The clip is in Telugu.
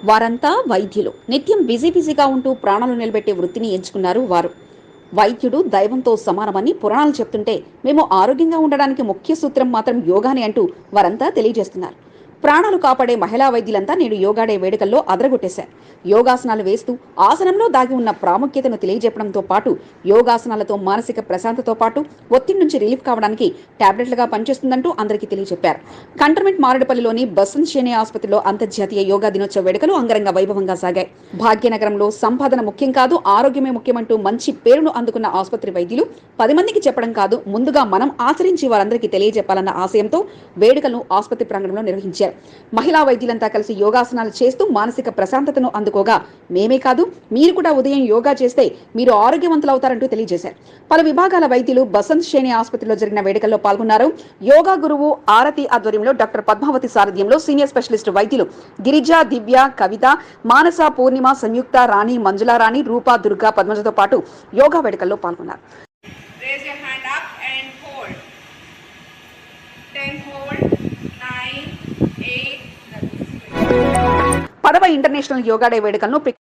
వారంతా వైద్యులు. నిత్యం బిజీగా ఉంటూ ప్రాణాలు నిలబెట్టే వృత్తిని ఎంచుకున్నారు వారు. వైద్యుడు దైవంతో సమానమని పురాణాలు చెప్తుంటే మేము ఆరోగ్యంగా ఉండడానికి ముఖ్య సూత్రం మాత్రం యోగానే అంటూ వారంతా తెలియజేస్తున్నారు. ప్రాణాలు కాపాడే మహిళా వైద్యులంతా నేడు యోగా డే వేడుకల్లో అదరగొట్టేశారు. యోగాసనాలు వేస్తూ ఆసనంలో దాగి ఉన్న ప్రాముఖ్యతను తెలియజెప్పడంతో పాటు యోగాసనాలతో మానసిక ప్రశాంతతో పాటు ఒత్తిడి నుంచి రిలీఫ్ కావడానికి టాబ్లెట్లుగా పనిచేస్తుందంటూ అందరికీ తెలియజెప్పారు. కంటోన్మెంట్ మారేడుపల్లిలోని బసంత్ శేనే ఆసుపత్రిలో అంతర్జాతీయ యోగా దినోత్సవ వేడుకలు అంగరంగ వైభవంగా సాగాయి. భాగ్యనగరంలో సంపాదన ముఖ్యం కాదు, ఆరోగ్యమే ముఖ్యమంటూ మంచి పేరును అందుకున్న ఆసుపత్రి వైద్యులు 10 మందికి చెప్పడం కాదు, ముందుగా మనం ఆచరించి వారందరికీ తెలియజెప్పాలన్న ఆశయంతో వేడుకలను ఆసుపత్రి ప్రాంగణంలో నిర్వహించారు. మహిళా వైద్యులంతా కలిసి యోగాసనాలు చేస్తూ మానసిక ప్రశాంతతను అందుకోగా మేమే కాదు, మీరు కూడా ఉదయం యోగా చేస్తే మీరు ఆరోగ్యవంతులవుతారంటూ తెలియజేశారు. పలు విభాగాల వైద్యులు బసంత్ శేనే ఆసుపత్రిలో జరిగిన వేడుకల్లో పాల్గొన్నారు. యోగా గురువు ఆరతి ఆధ్వర్యంలో డాక్టర్ పద్మావతి సారథ్యంలో సీనియర్ స్పెషలిస్ట్ వైద్యులు గిరిజ, దివ్య, కవిత, మానస, పూర్ణిమ, సంయుక్త, రాణి, మంజుల రాణి, రూప, దుర్గా, పద్మజతో పాటు యోగా వేడుకల్లో పాల్గొన్నారు. 10వ ఇంటర్నేషనల్ యోగా డే వేడుకలను